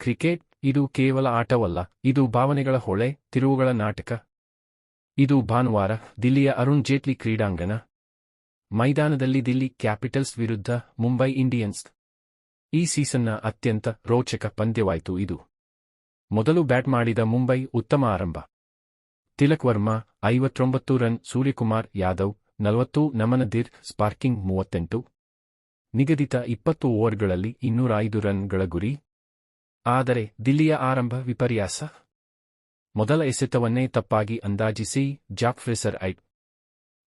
Cricket ಇದು ಕೇವಲ ಆಟವಲ್ಲ, ಇದು ಭಾವನೆಗಳ ಹೊಳೆ, ತಿರುವುಗಳ ನಾಟಕ. ಇದು ಭಾನುವಾರ ದಿಲ್ಲಿಯ ಅರುಣ್ ಜೇಟ್ಲಿ ಕ್ರೀಡಾಂಗಣ ಮೈದಾನದಲ್ಲಿ ದಿಲ್ಲಿ ಕ್ಯಾಪಿಟಲ್ಸ್ ವಿರುದ್ಧ ಮುಂಬೈ ಇಂಡಿಯನ್ಸ್. ಈ ಸೀಸನ್ನ ಅತ್ಯಂತ ರೋಚಕ ಪಂದ್ಯವಾಯಿತು ಇದು. ಮೊದಲು ಬ್ಯಾಟ್ ಮಾಡಿದ ಮುಂಬೈ ಉತ್ತಮ ಆರಂಭ. ತಿಲಕ್ ವರ್ಮಾ 59 ರನ್, ಸೂರ್ಯಕುಮಾರ್ ಯಾದವ್ 40, ನಮನದೀರ್ ಸ್ಪಾರ್ಕಿಂಗ್ 38. ನಿಗದಿತ 20 ಓವರ್ಗಳಲ್ಲಿ 205 ರನ್ಗಳ ಗುರಿ. ಆದರೆ ದಿಲ್ಲಿಯ ಆರಂಭ ವಿಪರ್ಯಾಸ. ಮೊದಲ ಎಸೆತವನ್ನೇ ತಪ್ಪಾಗಿ ಅಂದಾಜಿಸಿ ಜಾಕ್ಫ್ರೆಸರ್ ಔಟ್.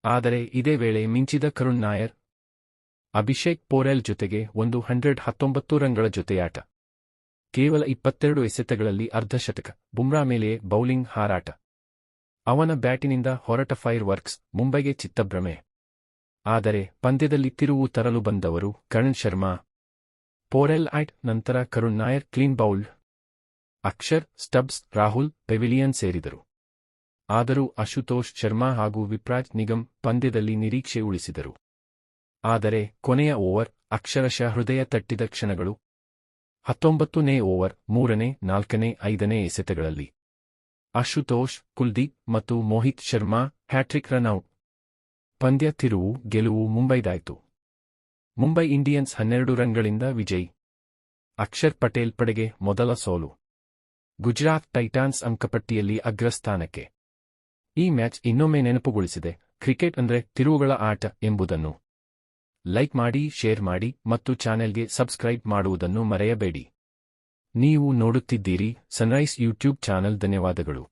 ಆದರೆ ಇದೇ ವೇಳೆ ಮಿಂಚಿದ ಕರುಣ್ ನಾಯರ್. ಅಭಿಷೇಕ್ ಪೋರೆಲ್ ಜೊತೆಗೆ 119 ರನ್ಗಳ ಜೊತೆಯಾಟ. ಕೇವಲ 22 ಎಸೆತಗಳಲ್ಲಿ ಅರ್ಧಶತಕ. ಬುಮ್ರಾ ಮೇಲೆಯೇ ಬೌಲಿಂಗ್ ಹಾರಾಟ. ಅವನ ಬ್ಯಾಟಿನಿಂದ ಹೊರಟ ಫೈರ್ ವರ್ಕ್ಸ್ ಮುಂಬೈಗೆ ಚಿತ್ತಭ್ರಮೆ. ಆದರೆ ಪಂದ್ಯದಲ್ಲಿ ತಿರುವು ತರಲು ಬಂದವರು ಕರಣ್ ಶರ್ಮಾ. ಪೋರೆಲ್ ಔಟ್ ನಂತರ Karun Nair clean bowled. Akshar, stubs, Rahul pavilion ಸೇರಿದರು. ಆದರೂ ಆಶುತೋಷ್ ಶರ್ಮಾ ಹಾಗೂ ವಿಪ್ರಾಜ್ ನಿಗಮ್ ಪಂದ್ಯದಲ್ಲಿ ನಿರೀಕ್ಷೆ ಉಳಿಸಿದರು. ಆದರೆ ಕೊನೆಯ ಓವರ್ ಅಕ್ಷರಶಃ ಹೃದಯ ತಟ್ಟಿದ ಕ್ಷಣಗಳು. 19ನೇ ಓವರ್ 3ನೇ, 4ನೇ, 5ನೇ ಎಸೆತಗಳಲ್ಲಿ ಆಶುತೋಷ್, ಕುಲ್ದೀಪ್ ಮತ್ತು ಮೋಹಿತ್ ಶರ್ಮಾ ಹ್ಯಾಟ್ರಿಕ್ ರನ್ಔಟ್. ಪಂದ್ಯ ತಿರುವು, ಗೆಲುವು ಮುಂಬೈದಾಯಿತು. ಮುಂಬೈ ಇಂಡಿಯನ್ಸ್ 12 ರನ್ಗಳಿಂದ ವಿಜಯಿ. ಅಕ್ಷರ್ ಪಟೇಲ್ ಪಡೆಗೆ ಮೊದಲ ಸೋಲು. ಗುಜರಾತ್ ಟೈಟಾನ್ಸ್ ಅಂಕಪಟ್ಟಿಯಲ್ಲಿ ಅಗ್ರಸ್ಥಾನಕ್ಕೆ. ಈ ಮ್ಯಾಚ್ ಇನ್ನೊಮ್ಮೆ ನೆನಪುಗೊಳಿಸಿದೆ ಕ್ರಿಕೆಟ್ ಅಂದ್ರೆ ತಿರುವುಗಳ ಆಟ ಎಂಬುದನ್ನು. ಲೈಕ್ ಮಾಡಿ, ಶೇರ್ ಮಾಡಿ ಮತ್ತು ಚಾನೆಲ್ಗೆ ಸಬ್ಸ್ಕ್ರೈಬ್ ಮಾಡುವುದನ್ನು ಮರೆಯಬೇಡಿ. ನೀವು ನೋಡುತ್ತಿದ್ದೀರಿ ಸನ್ರೈಸ್ ಯೂಟ್ಯೂಬ್ ಚಾನೆಲ್. ಧನ್ಯವಾದಗಳು.